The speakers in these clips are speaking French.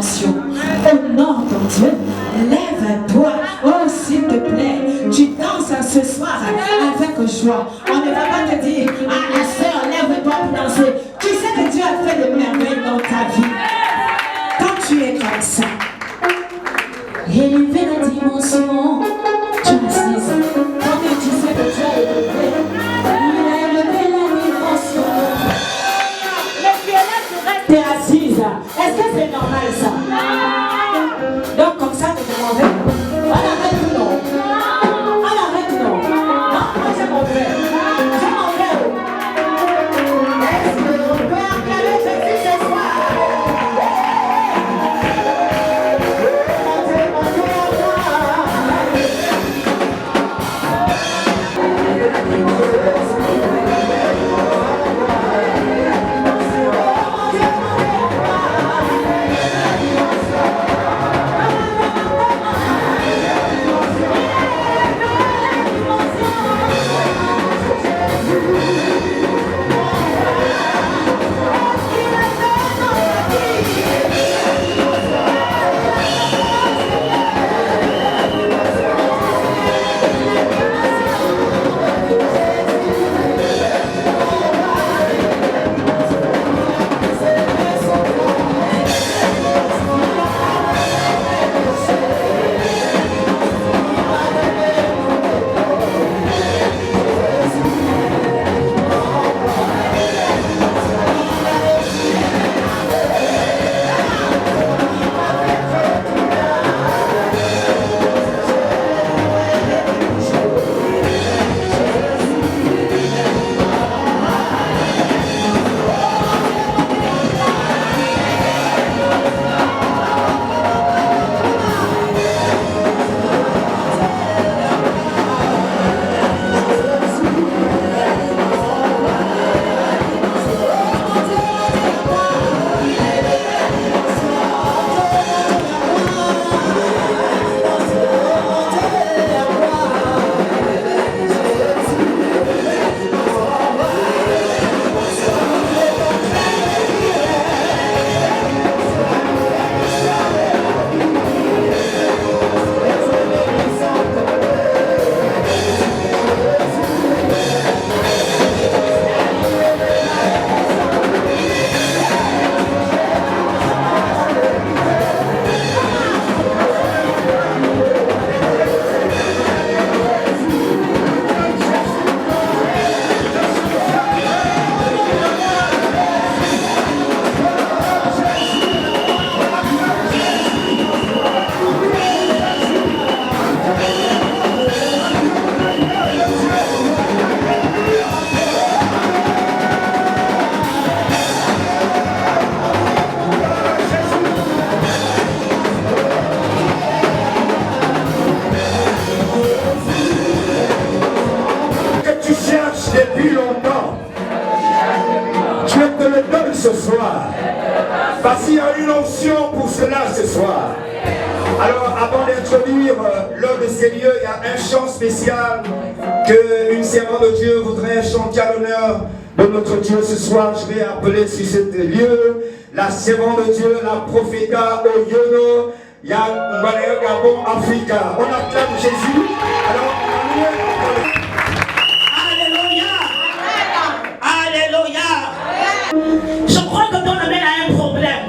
dimension. Honore ton Dieu. Lève-toi. Oh, s'il te plaît, tu danses ce soir avec joie. On ne va pas te dire, ah, la sœur, lève-toi pour danser. Tu sais que Dieu a fait des merveilles dans ta vie. Quand tu es comme ça, élever la dimension, tu es assise. Quand tu sais que tu as élevé, il a élevé la dimension. Mais tu es là, tu restes assise. Est-ce que c'est normal ça? Donc comme ça, tu te m'en vais. On arrête ou non? On arrête ou non? Non, moi je m'en vais. Je m'en vais. Est-ce qu'on peut acclamer Jésus ce soir? Depuis longtemps, Dieu te le donne ce soir. Parce qu'il y a une onction pour cela ce soir. Alors avant d'introduire l'un de ces lieux, il y a un chant spécial qu'une servante de Dieu voudrait chanter à l'honneur de notre Dieu ce soir. Je vais appeler sur ce lieu la servante de Dieu, la prophéta Oyono Yangaleo Gabon Africa. On acclame Jésus. Alors, je crois que ton amène a un problème.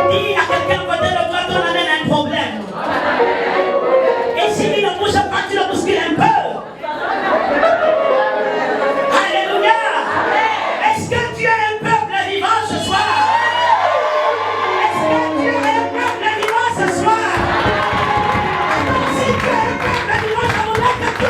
Dis à quelqu'un côté de toi, ton amène a un problème. Et si il ne bouge pas, tu le bouscules un peu. Alléluia. Est-ce que tu es un peuple vivant ce soir? Est-ce que tu es un peuple vivant ce soir? Si tu es un peuple vivant, je voudrais que tu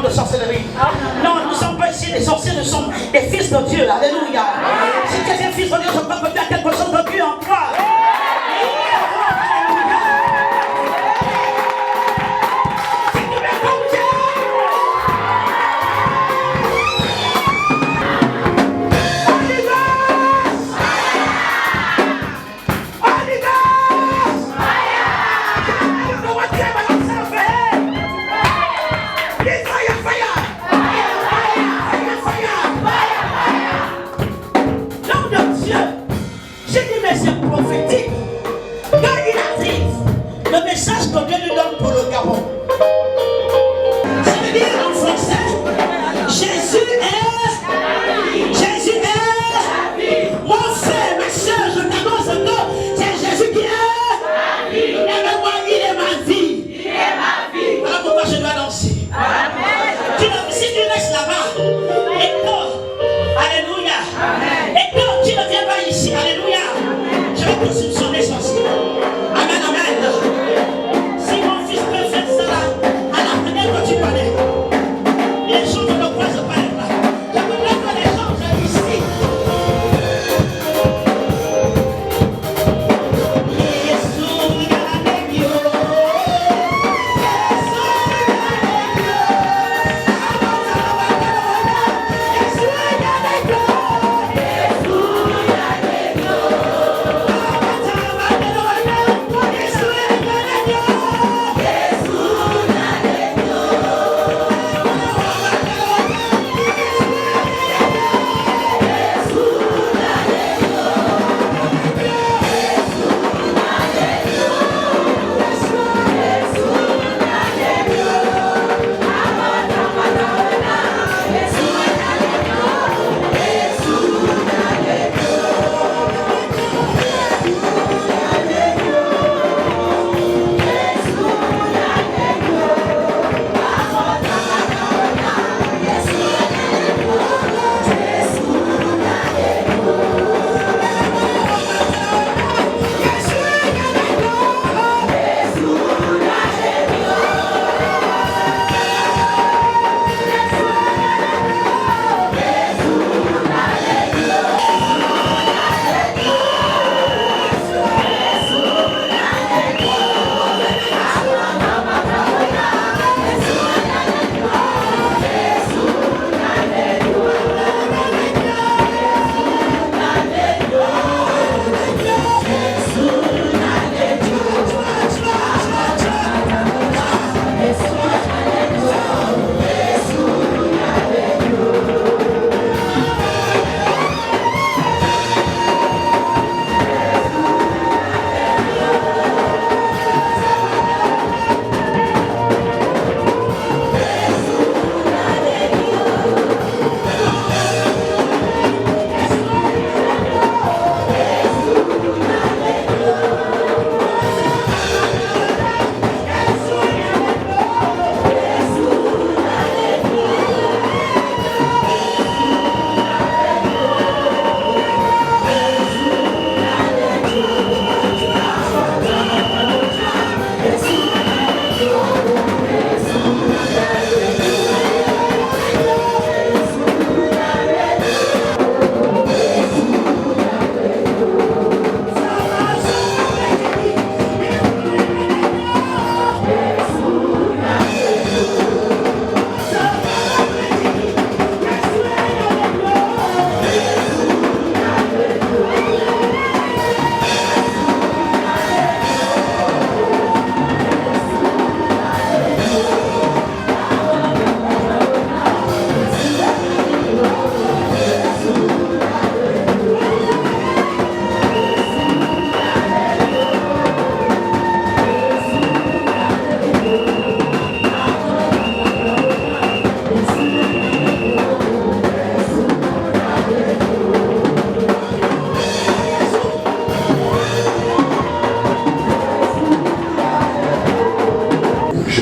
de sorcellerie. Non, nous ne sommes pas ici des sorciers, nous sommes des fils de Dieu. Alléluia. Si tu es un fils de Dieu, je peux te faire quelque chose de Dieu en toi. Prophétique, quand il arrive, le message que Dieu lui donne pour le Gabon. Ça veut dire en français, Jésus est, mon frère, ma soeur, je t'annonce que c'est Jésus qui est, et le moi, il est ma vie. Alors pourquoi je dois danser? Si tu restes là-bas, et que, alléluia, et que tu ne viens pas ici, alléluia, je vais te soupçonner sorcier. Amen, amen. Si mon fils peut faire cela à la fenêtre que tu connais, les gens ne le croisent pas là. Je voudrais que les gens viennent ici.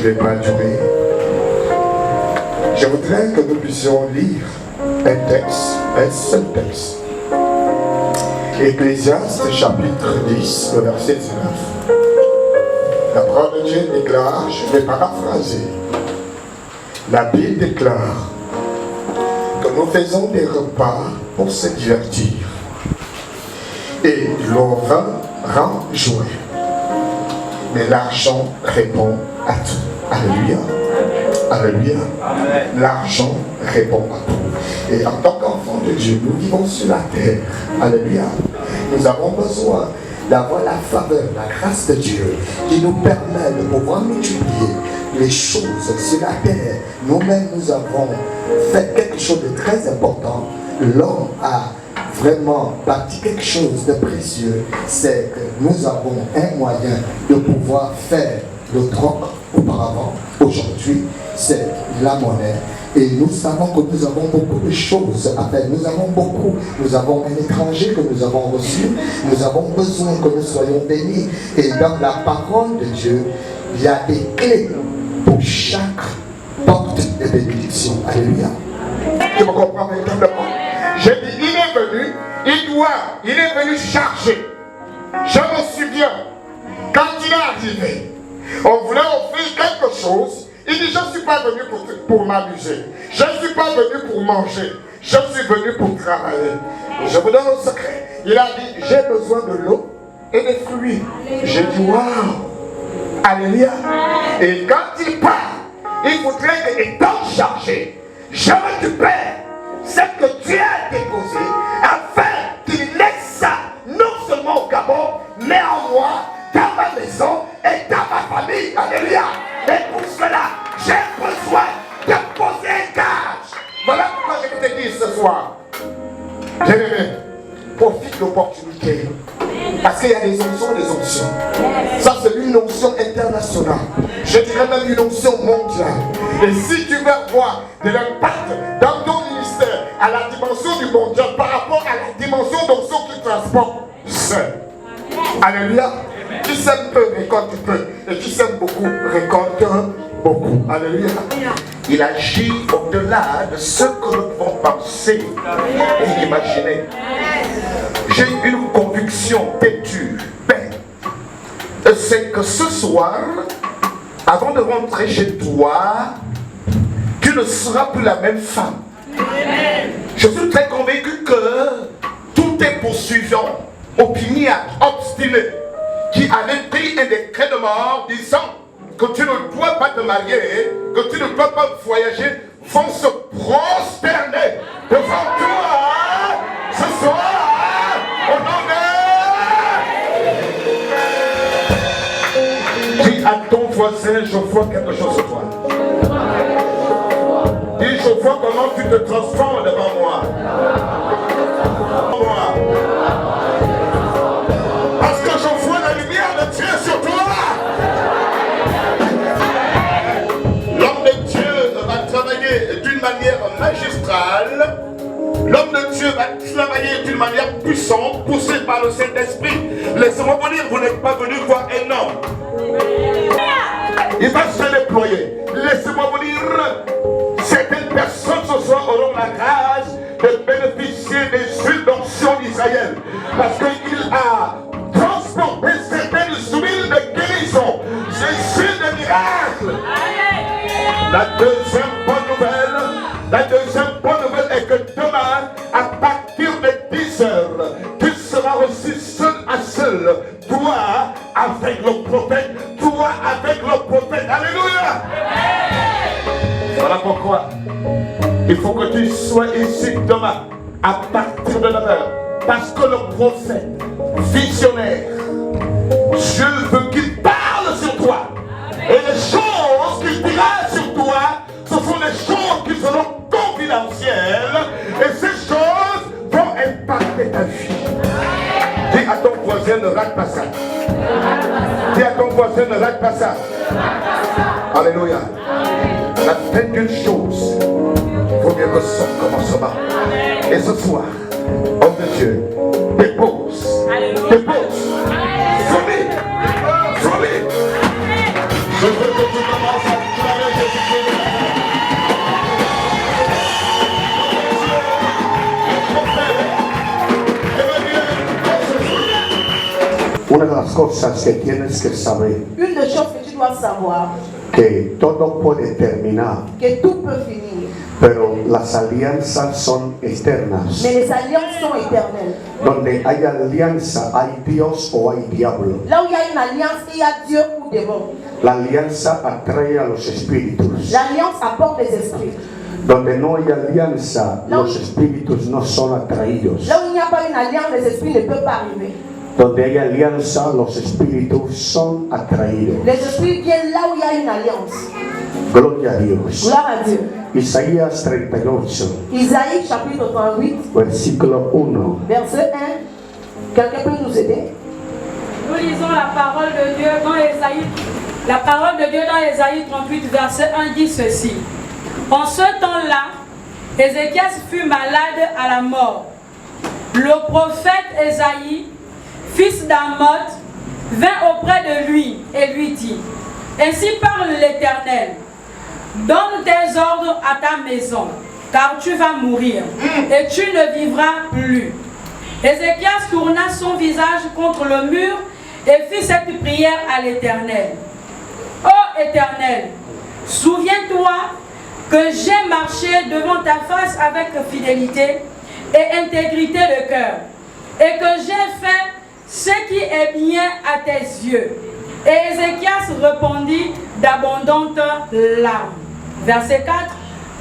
vais pas durer. Je voudrais que nous puissions lire un texte, un seul texte. Ecclésiaste chapitre 10, le verset 19. La parole de Dieu déclare, je vais paraphraser. La Bible déclare que nous faisons des repas pour se divertir. Et l'on rend joie. Mais l'argent répond à tout. Alléluia. Alléluia. L'argent répond à tout. Et en tant qu'enfants de Dieu, nous vivons sur la terre. Alléluia. Nous avons besoin d'avoir la faveur, la grâce de Dieu qui nous permet de pouvoir multiplier les choses sur la terre. Nous-mêmes, nous avons fait quelque chose de très important. L'homme a vraiment bâti quelque chose de précieux. C'est que nous avons un moyen de pouvoir faire le troc auparavant. Aujourd'hui, c'est la monnaie. Et nous savons que nous avons beaucoup de choses à faire. Nous avons un étranger que nous avons reçu. Nous avons besoin que nous soyons bénis. Et dans la parole de Dieu, il y a des clés pour chaque porte de bénédiction. Alléluia. Tu me comprends véritablement? J'ai dit, il est venu, il est venu charger. Je me souviens, quand il est arrivé, on voulait offrir quelque chose. Il dit, je ne suis pas venu pour m'amuser. Je ne suis pas venu pour manger. Je suis venu pour travailler. Je vous donne un secret. Il a dit, j'ai besoin de l'eau et des fruits. J'ai dit, waouh. Alléluia. Et quand il part, il faudrait que, étant chargé, je récupère ce que Dieu a déposé afin qu'il laisse ça non seulement au Gabon, mais en moi, dans ma maison et dans ma famille. Alléluia. Et pour cela, j'ai besoin de poser un gage. Voilà pourquoi je te dis ce soir. Bien-aimé, profite de l'opportunité. Parce qu'il y a des options. Ça, c'est une onction internationale. Je dirais même une onction mondiale. Et si tu veux voir de l'impact dans ton ministère à la dimension du mondial par rapport à la dimension d'onction qui transporte, c'est. Alléluia. Qui sème peu, récolte peu. Et qui sème beaucoup, récolte beaucoup. Alléluia. Il agit au-delà de ce que nous pouvons penser et imaginer. J'ai une conviction têtue, c'est que ce soir, avant de rentrer chez toi, tu ne seras plus la même femme. Je suis très convaincu que tous tes poursuivants, opiniâtres, obstinés, qui avaient pris un décret de mort disant que tu ne dois pas te marier, que tu ne dois pas voyager, vont se prosterner devant toi ce soir au nom de... Dis à ton voisin, je vois quelque chose sur toi. Dis, je vois comment tu te transformes devant moi. Parce que je vois la lumière de Dieu sur toi. L'homme de Dieu va travailler d'une manière magistrale. L'homme de Dieu va travailler d'une manière puissante, poussé par le Saint-Esprit. Laissez-moi vous dire, vous n'êtes pas venu voir un homme. Il va se déployer. Laissez-moi vous dire, certaines personnes ce soir auront la grâce de bénéficier des huiles d'onction d'Israël. Parce qu'il a transporté certaines huiles de guérison, ces huiles de miracle. La deuxième bonne nouvelle est que demain, à partir de 10 heures, tu seras reçu seul à seul, toi avec le prophète, Alléluia. Voilà pourquoi il faut que tu sois ici demain, à partir de 9h, parce que le prophète visionnaire, Dieu veut qu'il parle sur toi. Et les choses qu'il dira sur toi, ce sont des choses qui seront confidentielles. Et ces choses vont impacter ta vie. Dis à ton voisin, ne rate pas ça. Dis à ton voisin, ne rate pas ça. Alléluia. La fin d'une chose vaut mieux que son commencement. Et ce soir, homme de Dieu, dépose. Soumets. Je veux que tu commences à clamer Jésus-Christ. Una de las cosas que tienes que saber. Une des choses que tu dois savoir. que todo puede terminar, que tout peut finir. pero las alianzas son externas. Mais les alliances sont éternelles. Donde hay alianza, hay Dios o hay diablo. Là où il y a une alliance, il y a Dieu ou démon. La alianza atrae a los espíritus. L'alliance apporte les esprits. Donde no hay alianza, los espíritus no son atraídos. Là où il n'y a pas une alliance, les esprits ne peuvent pas arriver. Donde hay alianza, los espíritus son atraídos. Les esprits viennent là où il y a une alliance. Gloria a Dios. Gloire à Dieu. Isaías 38, Isaïe chapitre 38, versículo 1. verset 1. Quelqu'un peut nous aider? Nous lisons la parole de Dieu dans Ésaïe. La parole de Dieu dans Ésaïe 38, verset 1 dit ceci. En ce temps-là, Ézéchias fut malade à la mort. Le prophète Ésaïe, fils d'Amoth, vint auprès de lui et lui dit, ainsi parle l'Éternel, donne tes ordres à ta maison, car tu vas mourir et tu ne vivras plus. Ézéchias tourna son visage contre le mur et fit cette prière à l'Éternel. Ô Éternel, souviens-toi que j'ai marché devant ta face avec fidélité et intégrité de cœur, et que j'ai fait ce qui est bien à tes yeux. Et Ézéchias répondit d'abondantes larmes. Verset 4.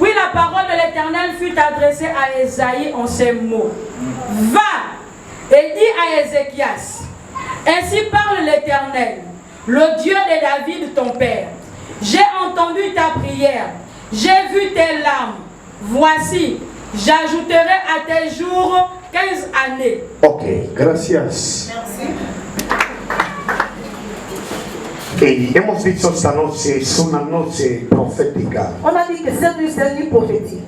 Puis la parole de l'Éternel fut adressée à Ésaïe en ces mots. Va et dis à Ézéchias, ainsi parle l'Éternel, le Dieu de David ton père. J'ai entendu ta prière, j'ai vu tes larmes. Voici, j'ajouterai à tes jours 15 années. Ok, gracias. Merci. Y hemos dicho esta noche, es una noche profética. On a dit que c'est une nuit prophétique.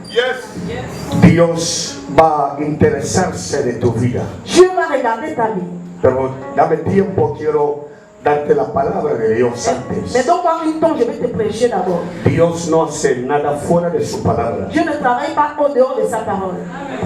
Dios va a interesarse de tu vida. Dieu va regarder ta vie. Pero dame tiempo, quiero darte la palabra de Dios antes. Mais donne-moi une temps, je vais te prêcher d'abord. Dios no hace nada fuera de su palabra. Dieu ne travaille pas au dehors de sa parole.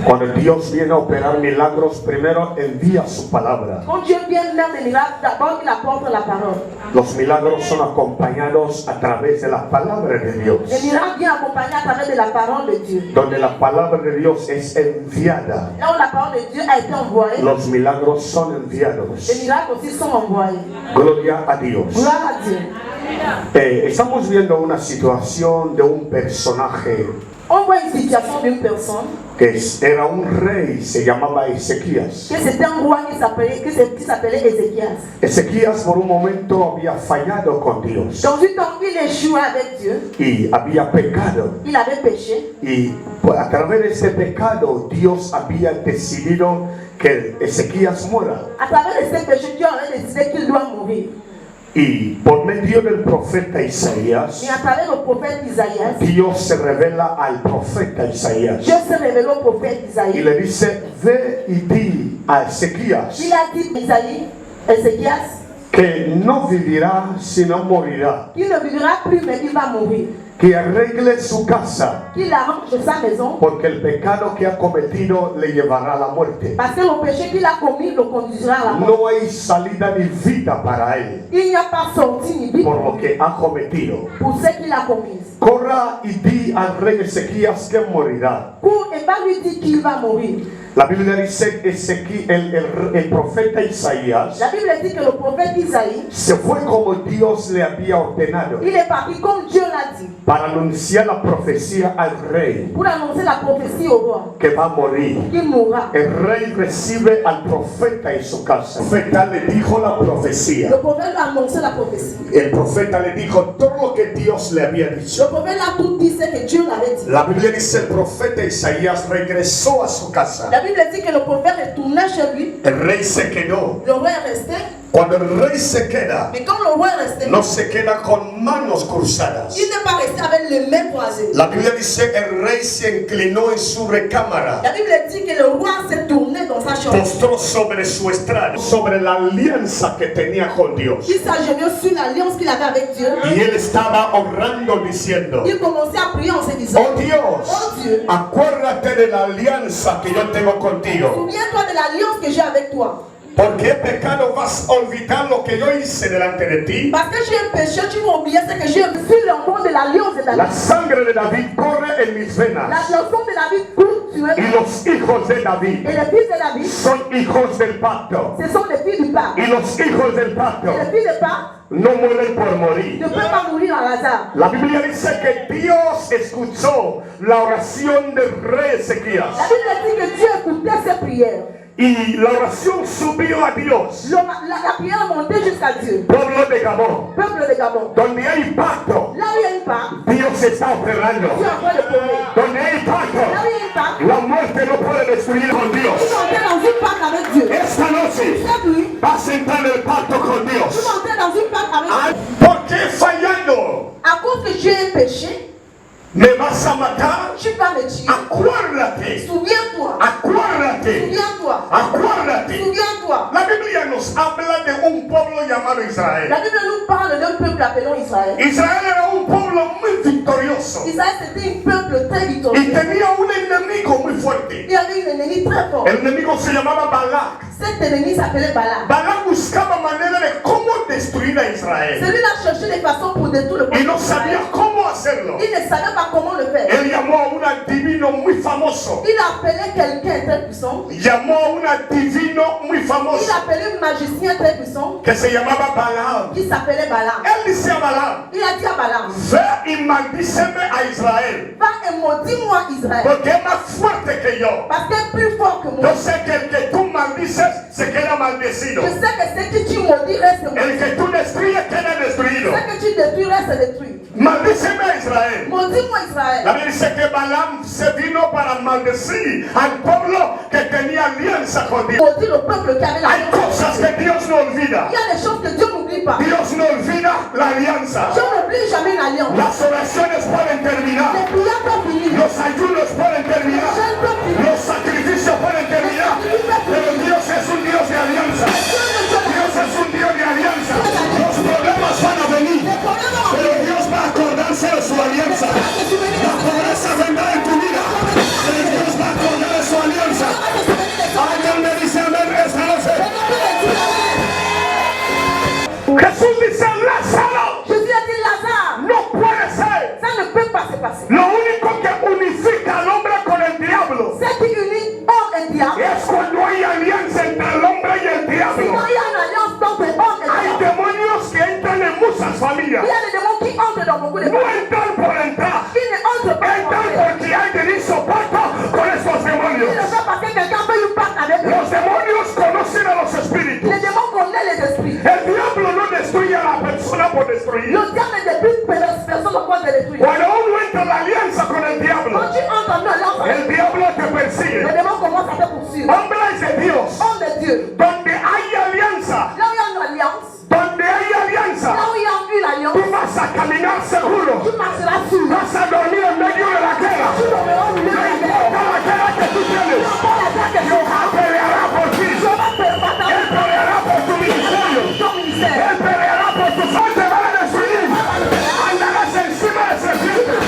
Cuando Dios viene a operar milagros, primero envía su palabra. Quand Dieu vient faire des miracles, d'abord il apporte la parole. Los milagros son acompañados a través de la palabra de Dios. Les miracles viennent accompagnés à travers de la parole de Dieu. Donde la palabra de Dios es enviada, Là où la parole de Dieu a été envoyée, los milagros son enviados. les miracles aussi sont envoyés. Gloria a Dios. Gloire à Dieu. Estamos viendo una situación de un personaje On voit une situation d'une personne que era un rey, se llamaba Ezequías. que c'était un roi qui s'appelait Ézéchias. Ezequías por un momento había fallado con Dios Dans une temps, il échouait avec Dieu. y había pecado. Il avait péché. Y a través de ese pecado Dios había decidido que Ezequías muera. À travers de ces péchés, Dieu aurait décidé qu'il doit mourir. Y por medio del profeta Isaías, Mais à travers le prophète Isaïe, Dios se revela al profeta Isaías Dieu se révélé au prophète y Isaïe. le dice, ve y di a Ezequías Il a dit à Isaïe, Ézéchias, que no vivirá sino morirá, qu'il ne vivra plus mais qu'il va mourir. que arregle su casa, Qu'il arrange sa maison porque el pecado que ha cometido le llevará a la muerte. parce que le péché qu'il a commis le conduira à la mort. No hay salida ni vida para él Il n'y a pas sorti ni vie por lo que ha cometido. pour ce qu'il a commis. Corra y di al rey Ezequías que morirá. Cours et va lui dire qu'il va mourir. La Biblia dice el profeta Isaías La Bible dit que le prophète Isaïe, se fue como Dios le había ordenado il est parti comme Dieu l'a dit para anunciar la profecía al rey pour annoncer la prophétie au roi que va a morir. qu'il mourra. El rey recibe al profeta en su casa. El profeta le dijo la profecía. Le prophète a annoncé la prophétie. El profeta le dijo todo lo que Dios le había dicho. Le prophète a tout dit ce que Dieu l'avait dit. La Biblia dice el profeta Isaías regresó a su casa. La Bible dit que le prophète retourna chez lui. El rey se quedó. Le roi est resté. Cuando el rey se queda, Mais quand le roi est resté, no se queda con manos cruzadas. il n'est pas resté avec les mains croisées. La Biblia dice el rey se inclinó en su recámara, La Bible dit que le roi s'est tourné dans sa chambre. postró sobre su estrado, sobre la alianza que tenía con Dios. Il s'agenouilla sur l'alliance qu'il avait avec Dieu. Y él estaba orando diciendo, Il commençait à prier en se disant, oh Dios, oh Dieu, acuérdate de la alianza que yo tengo contigo. souviens-toi de l'alliance que j'ai avec toi. Porque el pecado vas a olvidar lo que yo hice delante de ti. Parce que j'ai péché, tu vas oublier ce que j'ai reçu l'enfant de l'alliance de La David. sangre de David corre en mis La venas. chanson de David court sur Y eux. los hijos de Et David les fils de David, son hijos del pacto. ce sont les filles du pacte. Y los hijos del pacto Et les filles du pacte no mueren por ne morir. peuvent pas mourir en hasard. La Biblia dice que Dios escuchó la oración del rey La Ezequías. Bible dit que Dieu écoutait ses prières. Y la oración subió a Dios. La prière est montée jusqu'à Dieu. Pueblo de Gabón, Peuple de Gabon. donde hay pacto, Là où il y a une part, Dios está operando. Dieu est en train de pleurer. Donde hay Là où pacto, il y a une part, la muerte no puede destruir con tu Dios. vas entrer dans une part avec Dieu. Esta noche Cette nuit, vas a entrar en el pacto con tu Dios. vas entrer dans une part avec Ah, Dieu. ¿por qué fallando À cause que j'ai péché, me vas a matar? tu vas me tuer. Acuérdate, Souviens-toi. acuérdate, Souviens-toi. acuérdate. Souviens-toi. La Biblia nos habla de un pueblo llamado Israel. La Bible nous parle d'un peuple appelé Israël. Israel era un pueblo muy victorioso Israël, c'était un peuple très y victorieux. tenía un enemigo muy fuerte. Il y avait un ennemi très fort. El enemigo se llamaba Balak. Cet ennemi s'appelait Balaam. Balak buscaba manera de cómo destruir a Israel Celui-là cherchait des façons pour détruire le y peuple no d'Israël. sabía cómo hacerlo. Il ne savait pas comment le faire. Él llamó a un adivino muy famoso. Il appelait quelqu'un très puissant. Llamó a un adivino muy Il famoso appelait un magicien très puissant que se llamaba Balaam. qui s'appelait Balaam. Él dice a Balaam, Il a dit à Balaam, ve y maldíceme a Israel, va et maudis-moi Israël. porque es más fuerte que yo. Parce qu'il est plus fort que moi. Yo sé que el que tú maldices se queda maldecido. Je sais que ce que tu maudis reste maudit. El que tú destruyes queda destruido. Ce que tu détruis reste détruit. Maldíceme a Israel. Maudis-moi La Israël. Biblia dice que Balaam se vino para maldecir al pueblo que tenía alianza con Dios. Maudis le peuple qui avait la Hay cosas que Dios no olvida. Il y a des choses que Dieu n'oublie pas. Dios no olvida la alianza. Dieu n'oublie jamais une alliance. Las oraciones pueden terminar. Les prières peuvent finir. Los ayunos pueden terminar. Los sacrificios pueden terminar. Pero Dios es un Dios de alianza. Dios es un Dios de alianza. Los problemas van a venir. Pero Dios va a acordarse de su alianza. La pobreza vendrá en tu vida. Pero Dios va a acordar de su alianza. Alguien me dice amén esta noche. Jesús dice Lázaro. Jésus a dit Lazare, No puede ser. ça ne peut pas se passer. Lo único que unifica al hombre con el diablo Ce qui unit homme et diable, es cuando hay alianza entre el hombre y el sinon diablo. il y a une alliance entre homme et Hay diable. demonios que entran en muchas familias. Il y a des démons qui entrent dans beaucoup de No familles. entran por entrar, Ils ne entrent pas pour entran entrer. porque alguien hizo pacto con estos Ils demonios. le font parce que quelqu'un fait une pacte avec eux. Los demonios conocen a los espíritus. Les démons connaissent les esprits. El diablo no destruye a la persona por destruir. Le diable ne détruit personne au point de détruire. Cuando uno entra en la alianza con el diablo, Quand tu entres en alliance avec el diablo te les persigue. démons commencent à te poursuivre. Hombres de Dios, Homme de Dieu, donde hay alianza, là où il y a une alliance, donde hay alianza, là où il y a une alliance, tú vas a caminar seguro. tu marcheras sur. Vas a dormir en medio de la guerra. Tu dormiras au milieu de No la guerre. importa la guerra que tú tienes. Pas la guerre que tu Jehová auras. peleará por ti. Je vais te battre Él peleará por tu ministerio. ton ministère. Él peleará por tu sol. Te van a destruir. Andarás encima de serpientes.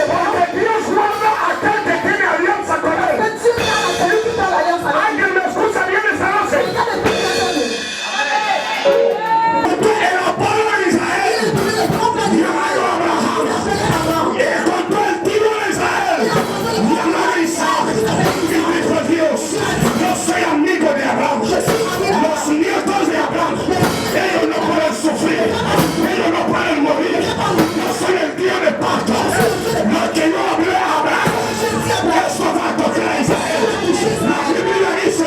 Porque Dios guarda a aquel que tiene alianza con él. Que Dieu garde celui qui fait l'alliance avec lui. Alguien me escucha bien esta noche. Regarde le Dieu qui est El pueblo de Israel llamado Abraham. Y encontró el tío de Israel llamado Isaac. Y dijo Dios, yo soy amigo de Abraham. Los nietos de Abraham, ellos no pueden sufrir. Ellos no pueden morir. Yo soy el tío de pacto. Lo que yo hablé a Abraham, eso va a tocar a Israel. La Biblia dice,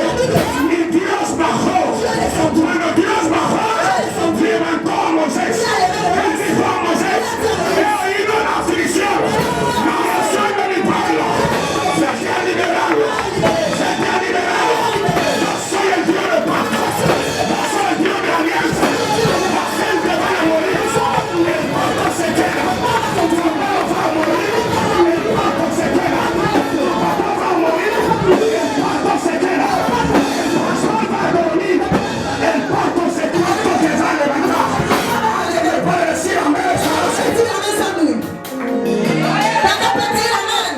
y Dios bajó. Cuando Dios bajó, levantó a Moisés. Él dijo a Moisés, he oído la aflicción. La oración de mi pueblo. Se te ha liberado. Se te ha liberado. Yo soy el Dios de pacto. Yo soy el Dios de alianza. La gente va a morir. El pacto se queda. Tu papá va a morir. El pacto se queda. Tu papá va a morir. El pacto se queda. El pastor va a dormir. El pacto se va a levantar. Alguien me puede decir amén esta noche. Dis amen sans nous. Quelqu'un peut dire amen.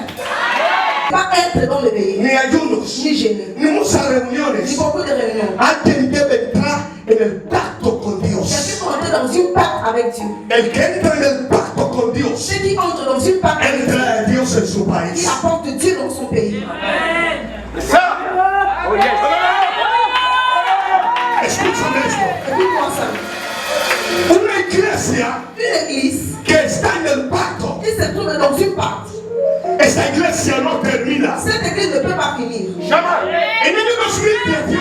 Pas être dans le veillé, Ni ayunos, ni gêner, ni muchas ni reuniones. beaucoup de réunions. Alguien en el pacto con Dios. Quelqu'un qui entre dans une pacte avec Dieu. El que entra en el pacto con Dios, Ceux qui entrent dans une pacte avec Dieu, entra Dios en su il país. apporte Dieu dans son pays. Ça, Escúchame esto. Écoute-moi ça. Una iglesia Une église que está en el pacto, qui se trouve dans une pacte, esta iglesia no termina. cette église ne peut pas finir. jamais. En el año 2018,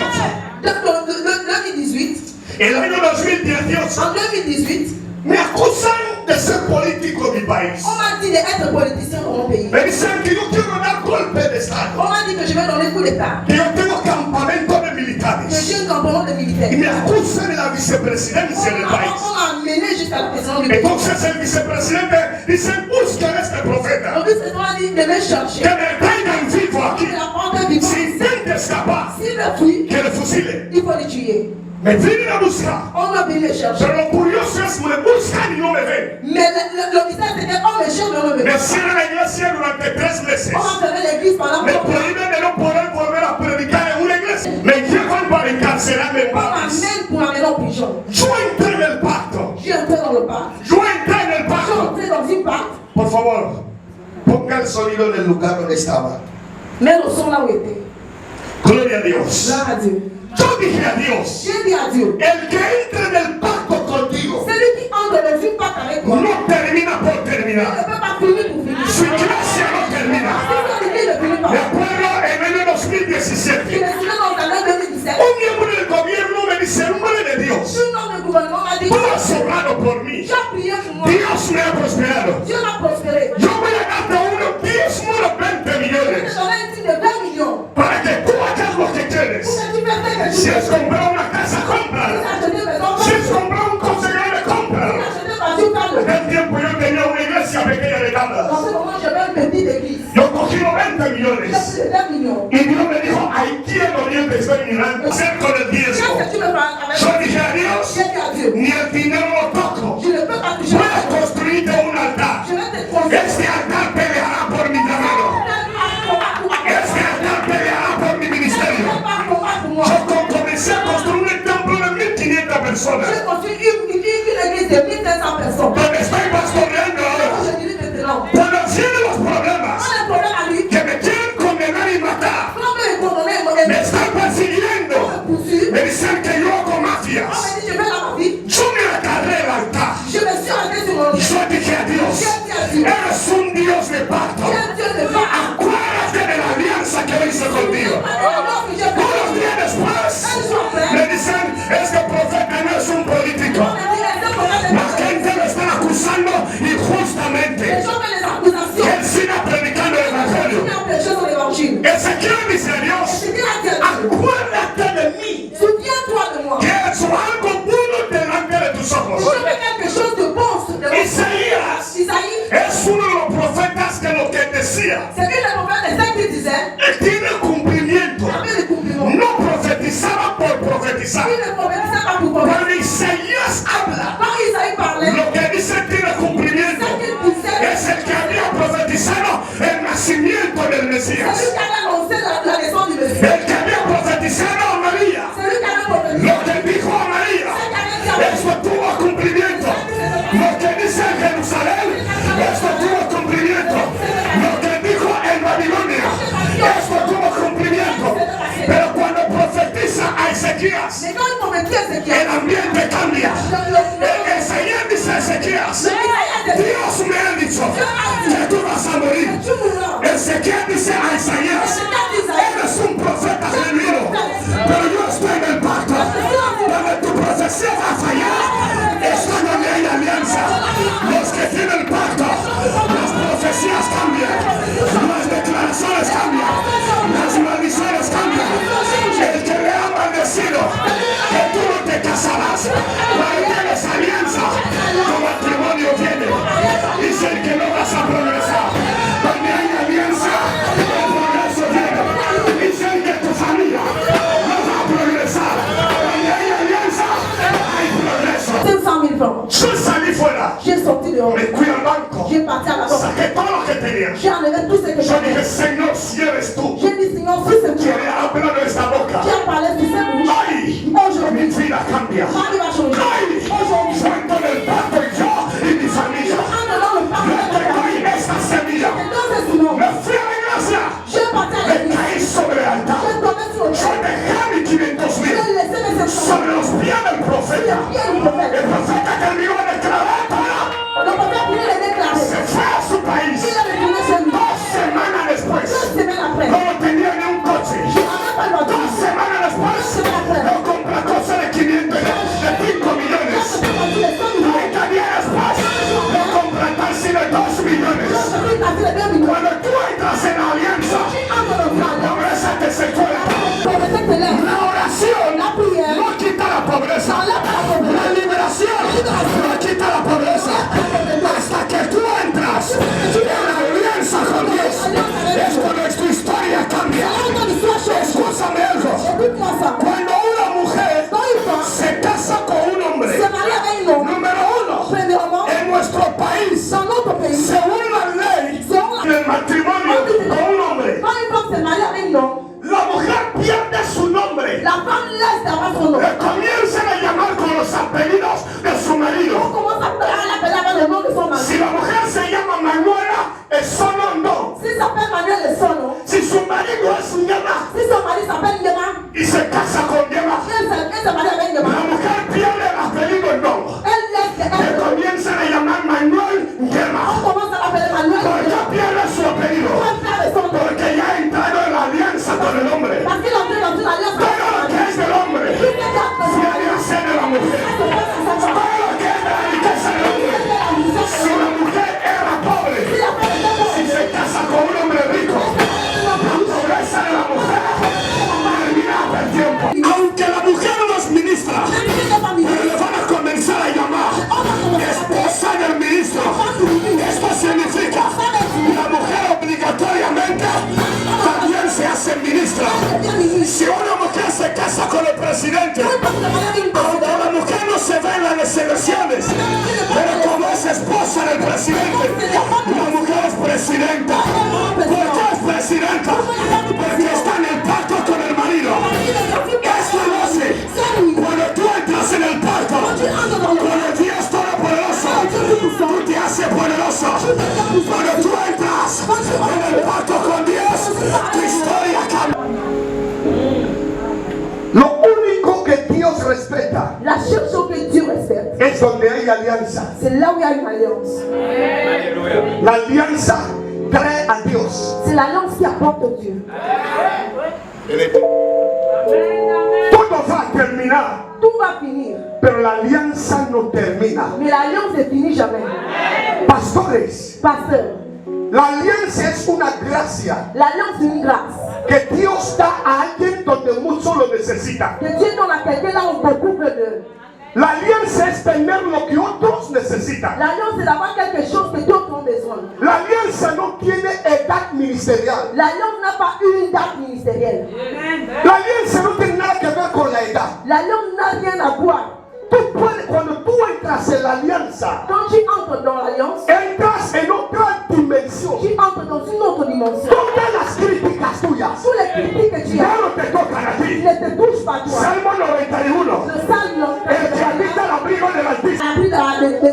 Dans 2018, el año 2018, en 2018, me acusan de ser político en mi país. on m'a dit d'être politicien dans mon pays. Me dicen que yo quiero dar golpe de Estado, On m'a dit que je vais donner coup d'État. que yo tengo campamento de Que militares. j'ai un campement de Y militaires. me acusan de la vicepresidencia del país. On m'a mené jusqu'à la présidence du pays. Entonces el vicepresidente dice, busquen a este profeta, En plus, c'est toi qui devais chercher. que me traigan vivo aquí. Il apprend vivant. Si intenta escapar, S'il le fuit, que le fusilen. il faut le tuer. Me vienen a buscar, On m'a venu le chercher. pero lo curioso es me buscan y no me ven. Mais le mystère c'était on me cherche, mais on ne me Me veut cierran la iglesia durante 3 meses. pas. On m'a fermé l'église pendant Me 3 mois. prohíben de no poder volver a predicar en una iglesia. Me llevan para encarcelarme en On París. m'amène pour m'amener en prison. Yo entré en el pacto. J'ai entré dans le pacte. Yo entré en el J'ai pacto. entré dans une pacte. Por favor, ponga el sonido en el lugar donde estaba. Mais le son là où il était. Gloria a Dios. Gloire à Dieu. Yo dije a Dios, J'ai dit à Dieu. el que entre en el pacto contigo Celui qui entre dans une pacte avec toi no termina por ne terminar. peut pas finir pour finir. Su iglesia no termina. Si ton église ne finit Me pas. acuerdo en el año Je 2017, me souviens dans l'année 2017. un miembro del gobierno me dice, hombre de Dios, Un homme du gouvernement m'a dit tú has obrado por mí. tu as prié pour moi. Dios me ha prosperado. Dieu m'a prospéré. Yo voy a darte unos 10 unos 20 Je te millones donne un titre de 20 millions. para que tú hagas lo que Pour quieres. que tu fasses quelque Si chose. has comprado una casa, Si cómprala. tu as acheté maison, Si si has comprado un coche grande, tu as cómpralo. acheté voiture, parle. En el tiempo yo tenía una iglesia pequeña de Dans tablas. ce moment, j'avais une petite église. Yo cogí los 20 J'ai millones. plus de 20 millions. Y Dios me dijo, aquí en Oriente estoy mirando. Hacer con el Qu'est-ce diezmo. que tu me feras avec Yo moi? dije a Dios, J'ai dit à Dieu, ni el dinero lo toco. je ne peux pas toucher. Voy a construirte un altar. Je vais te construire. Este altar peleará por mi trabajo. Este altar peleará por mi ministerio. Yo comencé a construir un templo de 1500 personas. J'ai construit une église de 1500 personnes. Donde estoy pastoreando ahora. Je dis maintenant, Cuando vienen los problemas on a un problème à lui. que me quieren condenar y matar, Quand on est condamné, me están persiguiendo, on me poursuit. me dicen que yo hago On mafias. m'a dit, je vais à ma vie. Yo me agarré el altar. Je me suis arrêté sur mon lit. Yo dije a Dios, eres un Dios de pacto. J'ai Dieu de pas. Acuérdate de la alianza que hice contigo. Unos días después, me dicen, este profeta no es un político. La gente lo está acusando injustamente. Que él siga predicando el evangelio. Ezequiel dice a Dios, acuérdate de mí, Souviens-toi de moi. que he hecho algo bueno delante de tus ojos. Je fais quelque chose de bon sur de Isaías Isaïe, es uno de los profetas que lo que decía c'est que le prophète des cinq qui disait, tiene cumplimiento. avec les compliments. No profetizaba por profetizar. Il ne prophétisait pas pour prophète. Cuando Isaías habla, Quand Isaïe parlait, lo que dice tiene cumplimiento. ce qu'il disait, Es el que había profetizado el nacimiento del c'est lui Mesías. qui avait annoncé la naissance du Messie. El que había profetizado a María. C'est lui qui avait prophétisé. Lo que dijo a María, esto tuvo cumplimiento. Lo que dice en Jerusalén, esto tuvo cumplimiento. Lo que dijo en Babilonia, esto tuvo cumplimiento. Pero cuando profetiza a Ezequías, Mais quand il prophétisait Ézéchiel, el ambiente cambia. Isaías dice a Ezequías, Dios me ha dicho que tú vas a morir. tu mourras. Ezequiel dice a Isaías, eres un profeta genuino, pero yo estoy en el pacto. Donde tu profecía va a fallar, es cuando no hay alianza. Los que tienen el pacto, las profecías cambian, las declaraciones cambian, las maldiciones cambian. El que le ha maldecido que tú no te casarás, cuando tienes alianza, tu matrimonio viene. Dice el que no vas a progresar. Donde hay alianza, el progreso viene. Dice el que tu familia no va a progresar. Donde hay alianza, hay progreso. 500 000 francs. Yo salí fuera, J'ai sorti dehors. me fui al banco, J'ai parti à la banque. saqué todo lo que tenía. J'ai enlevé tout ce que Yo j'avais. dije, Señor, si eres tú, J'ai dit, Seigneur, si c'est que toi le habla de esta boca, qui as parlé de cette bouche, ay, mi vida cambia. cambia. Ma vie va changer. Ay, yo entro en el pacto yo y mi familia. Ando dans le Yo pacte de entrego en esta semilla. dans ce silence. Me fui a la iglesia. Je partais à Me l'église. caí sobre el altar. Je tombais sur le Yo sol. dejé a mis 500,000 Je laissais mes enfants. sobre los pies del profeta. Pieds du prophète. El profeta que me iba a declarar para Le prophète voulait les déclarer. se fue a su país. Il est retourné chez lui. 2 semanas después, 2 semaines après. no tenía ni un coche. Je n'avais pas le 2 voiture. semanas después, no compré cosa de 500, de 5 millones. Je suis parti les 100 millions. 30 días después, no compré taxi de 2 millones. Je suis parti les 2 millions. Cuando tú entras en la alianza, Entre nos la frères. pobreza te secuela. Prophète te lève. La oración La prière. no quita la pobreza. Enlève la pauvreté. La liberación no quita la pobreza. Hasta que tú entras en la alianza con Dios, es cuando tu historia cambia. Quand l'histoire change. Escúchame algo. Écoute-moi ça. Cuando una mujer Quand une femme se casa con un hombre, se marie avec un homme, número uno, premièrement, en nuestro país, dans notre pays, según la ley, selon la- el matrimonio con un hombre, quand une femme se marie avec un homme, la mujer pierde su nombre. la femme laisse d'avoir son nom. Le comienzan a llamar con los apellidos de su On marido. commence à l'appeler avec le nom de son mari. Si la mujer se llama Manuela, es solo no. Si s'appelle Manuel et son nom, Si su marido es Yema si son mari s'appelle Yema, y se casa con Yema, elle se marie avec la Yema. mujer pierde el apellido no. Elle laisse Le elle. comienzan a llamar Manuel Yema. On commence à l'appeler Manuel. Porque pierde su apellido. On va faire son nom. Porque ya ha entrado en la alianza con el hombre. Parce qu'il est entré dans une alliance avec Todo lo son que mari. es del hombre Tout ce qui a viene a ser de la mujer. Todo lo que es de la riqueza del hombre. Si la mujer era pobre, si se casa con un hombre rico, la pobreza de la mujer termina el tiempo. Aunque la mujer no es ministra, pero le van a comenzar a llamar esposa del ministro. Esto significa la mujer obligatoriamente también se hace ministra. Si una mujer se casa con el presidente, aunque la mujer no se ve en las elecciones, pero como es esposa del presidente, la mujer es presidenta. ¿Por qué es presidenta? Porque está en el pacto con el marido. Esto lo hace cuando tú entras en el pacto con el Dios Todopoderoso, tú te haces poderoso. Cuando tú entras en el pacto con Dios, tu historia cambia. Lo único que Dios respeta La seule chose que Dieu respecte, es donde hay alianza. c'est là où il y a une alliance. La alianza trae a Dios. C'est l'alliance qui apporte Dieu. Todo va a terminar, Tout va finir, pero la alianza no termina. mais l'alliance ne finit jamais. Pastores, Pasteur, la alianza es una gracia l'alliance c'est une grâce que Dios da a alguien donde muchos lo necesitan. que Dieu donne à quelqu'un là où beaucoup veulent. La alianza es tener lo que otros necesitan. L'alliance c'est d'avoir quelque chose que d'autres ont besoin. La alianza no tiene edad ministerial. L'alliance n'a pas une date ministérielle. La alianza no tiene nada que ver con la edad. L'alliance n'a rien à voir. Cuando tú entras en la alianza, Quand tu entres dans l'alliance, entras en otra dimensión. tu entres dans une autre dimension. Todas las críticas tuyas Tous les critiques que tu ya as no te tocan a ti. ne te touchent pas toi. Salmo 91. Le salme El que habita al abrigo del Altísimo.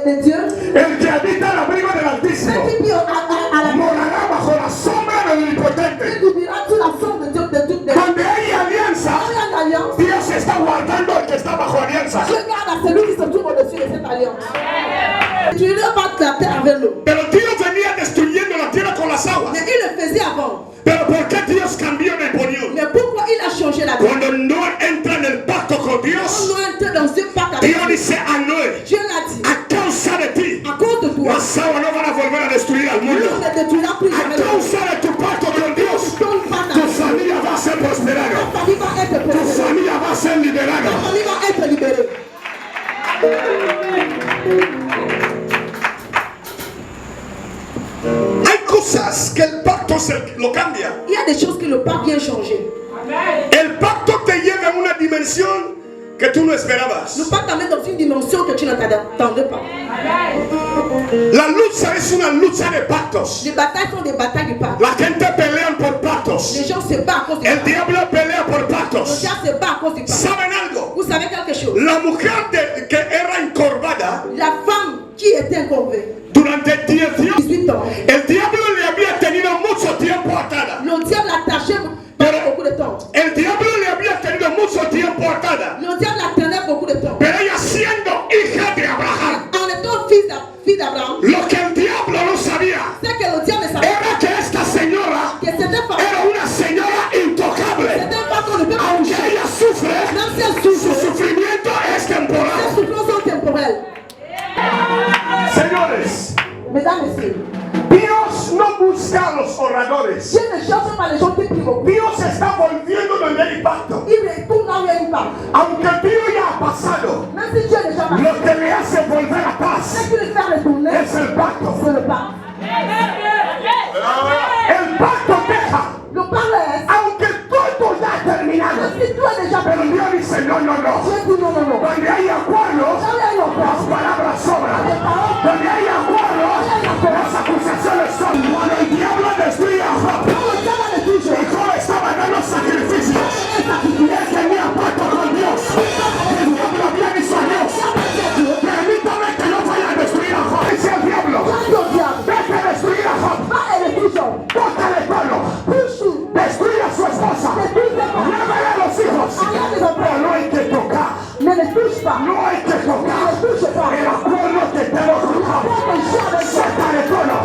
de Dieu, El que habita al abrigo del Altísimo ceux qui vivent à la morará bajo la sombra del Omnipotente. tu vivras sous la forme de Dieu de toutes les. Donde hay alianza, Quand il y a une alliance, Dios está guardando al que está bajo alianza. Dieu garde à celui qui se trouve au-dessus de cette alliance. Tu ne vas pas la terre avec l'eau. Pero Dios venía destruyendo la tierra con las aguas. Mais il le faisait avant. Pero ¿por qué Dios cambió de opinión? Mais pourquoi il a changé la terre? Cuando no entra en el pacto con On Dios, doit entrer dans ce pacte avec Dios Dieu. dice a Noé, Dieu l'a dit. a causa de ti, À cause de toi, las aguas no van a volver a destruir al l'eau mundo. ne détruira plus A jamais le monde. causa de tu pacto con Dios, Ton pacte tu avec Dieu. familia va a ser prosperada. Ta famille va être Tu préservée. familia va a ser liberada. Ta famille va être libérée. Hay cosas que el pacto lo cambia. Il y a des choses que le pacte vient changer. El pacto te lleva a una dimensión que tú no esperabas. Le pacte t'amène dans une dimension que tu n'attendais pas. La lucha es una lucha de pactos. Les batailles sont des batailles du pacte. La gente pelea por pactos. Les gens se battent à cause du El pacte. diablo pelea por Le pactos. diable se bat à cause du pacte. ¿Saben algo? Vous savez quelque chose? La mujer que era encorvada La femme qui était encorvée, durante 18 ans, el diablo le había tenido mucho tiempo atada. le diable l'attachait pendant beaucoup de temps. El diablo le había tenido mucho tiempo atada. Le diable la tenait beaucoup de temps. Pero ella siendo hija de Abraham, En étant fille d'Abraham, lo que el diablo no sabía c'est que le diable ne savait era que esta señora que cette femme, era una señora intocable. cette femme qu'on ne peut pas Aunque toucher. ella sufre, Même si elle su souffre, sufrimiento es ses temporal. souffrances sont temporelles. Señores, Mesdames, Messieurs, Dios no busca a los oradores. Dieu ne cherche pas les gens qui prient beaucoup. Dios está volviendo donde hay impacto. Il retourne là où il y a une part. Aunque el tío ya ha pasado, Même si Dieu est déjà parti, lo que le hace volver a ce paz qui le fait retourner, es el pacto. c'est le pas. El pacto deja, Le pas laisse. aunque todo ya ha terminado. Même si tout est déjà Pero parti, Dios dice, no, no, no. Dieu dit non, non, non. Donde hay acuerdos, Là où il y a une las offense, palabras sobran. Donde hay acuerdos, las acusaciones son. Cuando el diablo destruye a Job, quand le diable le touche, y Job estaba dando sacrificios, él tenía pacto con Dios. El diablo había dicho a Dios, permítame que yo vaya a destruir a Job. Dice el diablo, quand le diable vete a destruir a Job. va et le touche, Tócale pelo, touche, destruye a su esposa, llévele a los hijos. Pero no hay que tocar, mais ne touche pas. no hay que tocar el acuerdo que tengo con Job. Sácale todo,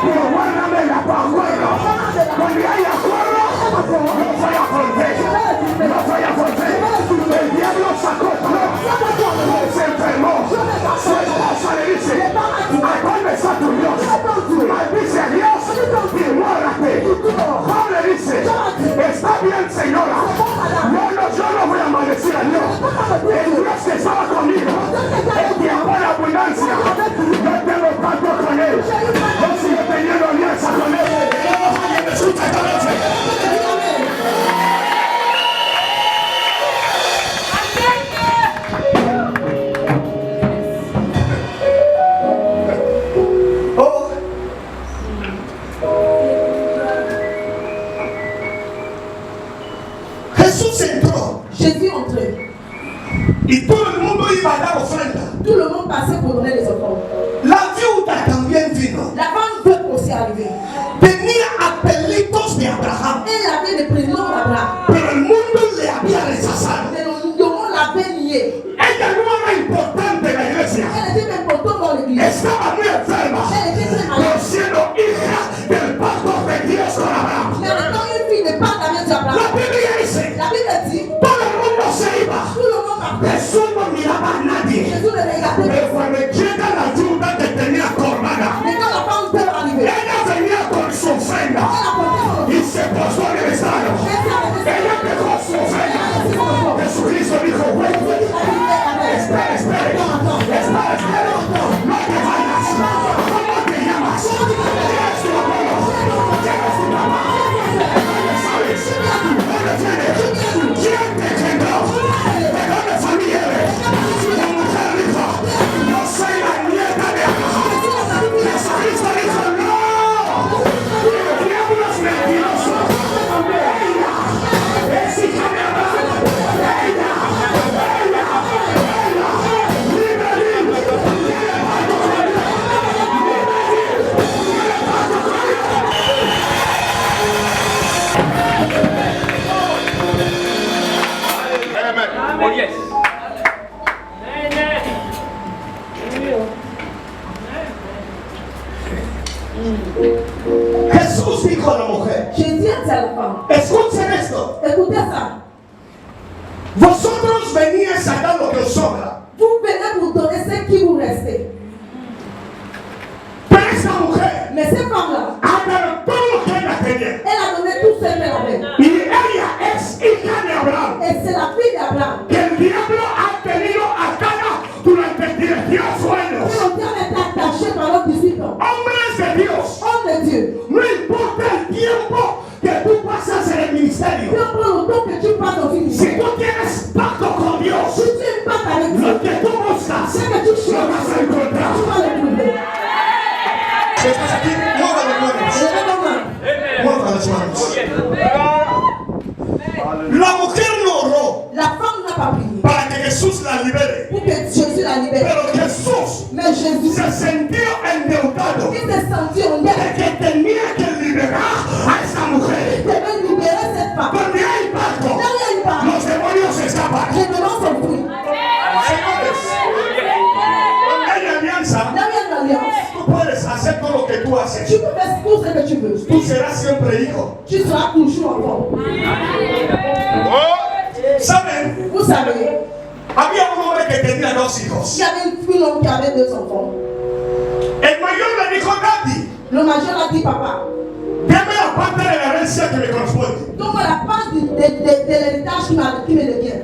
pero guárdame la acuerdo. Donde hay acuerdo, no voy a volver, no voy a volver. El diablo sacó todo, se enfermó. Su esposa le dice, ¿a dónde está tu Dios? Maldice a Dios y muérate. Job le dice, está bien, señora. Yo no voy a maldecir a Dios. El Dios que estaba conmigo, el tiempo de abundancia, yo tengo pacto con él. Yo sigo teniendo alianza con él. ¿Alguien me escucha esta noche? Oh. Jesús entró Jésus entrait. y todo el mundo iba a dar ofrenda. Tout le monde passait pour donner les offrandes. La viuda también vino. La femme veut aussi arriver. Tenía apelitos de Abraham, Elle avait le prénom d'Abraham. pero el mundo le había rechazado. Mais le monde l'avait nié. Ella no era importante en la iglesia. Elle était importante dans l'église. Estaba muy enferma Elle était très por malade. siendo hija del pacto de Dios con Abraham. Mais maintenant, une fille n'est pas la mère La d'Abraham. Biblia dice, La Bible dit, todo el mundo se iba. tout le monde partait. Jesús no miraba a nadie. Jésus ne regardait Pero pas. cuando llega la viuda que tenía corvada, Mais quand la femme peut arriver, ella venía con su ofrenda elle a porté y se posó en el estado. Ella dejó su ofrenda. Jesucristo dijo, güey, espera, espera. No te vayas. ¿Cómo te llamas? ¿Quién es tu abuelo? ¿Quién es tu mamá? ¿Dónde sabes? ¿Dónde tienes? ¿Quién te engendró? ¿De dónde familia eres? La mujer dijo, yo soy la nieta de Abraham. Jesucristo dijo, no. El diablo es mentiroso. Ella es hija de Abraham. Ella. Oh yes. Jesús dijo a la mujer, Jésus a dit à la femme, escuchen esto, écoutez ça. vosotros veníais a dar lo que os sobra, Vous venez pour donner ce qui vous reste. pero esta mujer Mais cette femme-là, ha dado todo lo que ella tenía. elle a donné tout ce qu'elle avait. Y ella es hija de Abraham, Et c'est la fille d'Abraham. que el diablo ha tenido atada durante 18 años. Le diable est attaché pendant 18 ans. Hombres de Dios, Homme de Dieu, no importa el tiempo que tú pasas en el peu ministerio, importe le temps que tu passes au si ministère, tú tienes pacto con si Dios, tu es pas avec Dieu, lo que tú buscas, ce que tu lo cherches, vas a encontrar. tu vas le trouver. Si estás aquí, mueva las manos. Je vais demain. Mueva las manos. La mujer no oró La femme n'a pas prié para que Jesús la Pour que Jésus la libère. Pero Jesús Mais Jésus se sintió endeudado il s'est senti en de dette. que tenía que liberar a esa mujer. Il devait libérer cette femme. Donde hay pacto, Là où il y a une part, los demonios escapan. les démons sont pris. Señores, donde hay alianza, Là où il y a une alliance, tú puedes hacer todo lo que tú tu haces. peux faire tout ce que tu veux. Tú serás siempre hijo. Tu seras toujours enfant. ¿Saben? Vous savez, Había un hombre que tenía dos il hijos. y avait une homme qui avait 2 enfants. El mayor le dijo a Daddy, Le major a dit, papa, dame la parte de la herencia que me corresponde. donne-moi la part de l'héritage qui me revient.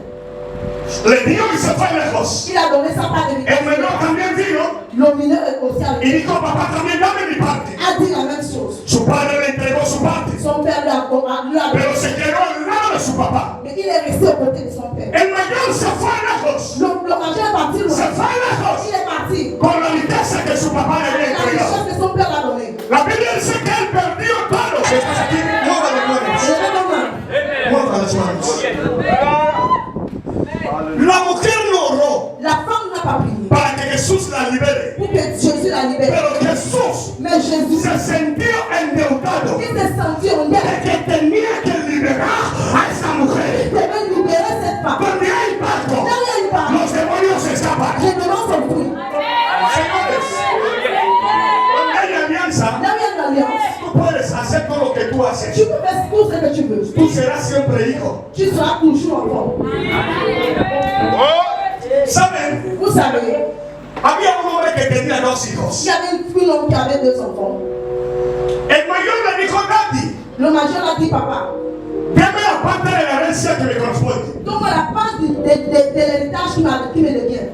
Le dio y se fue lejos. Il a donné sa part d'héritage. El menor también vino Le mineur est aussi y avec dijo, papá, también dame mi parte. a dit la même chose. Su padre le entregó su parte, Son père lui a pero se quedó al lado de su papá. mais il est resté aux côtés de son père. El mayor se fue lejos. Le major est parti Se loin. fue lejos Il est parti. con la riqueza que su papá le había La entregado. richesse que son père l'a donnée. La Biblia dice que él perdió todo. Si estás aquí, mueva las manos. Je vais demain. Mueva las manos. La mujer no oró La femme n'a pas prié para que Jesús la libere. pour que Jésus la libère. Pero Jesús Mais Jésus, se sintió endeudado il s'est senti en de dette. que tenía que liberar a esa Il mujer. devait libérer cette femme. Donde hay pacto, Là où il y a une part, los demonios escapan. les démons sont pris. Señores, donde hay alianza, Là où il y a une alliance, tú puedes hacer todo lo que tú tu haces. peux faire tout ce que tu veux. Tú serás siempre hijo. Tu seras toujours enfant. ¿Saben? Vous savez, Había un hombre que tenía dos hijos. il y avait une homme qui avait 2 enfants. El mayor le dijo a Daddy, Le major a dit, papa, dame la parte de la herencia que me corresponde. donne-moi la part de l'héritage qui me revient.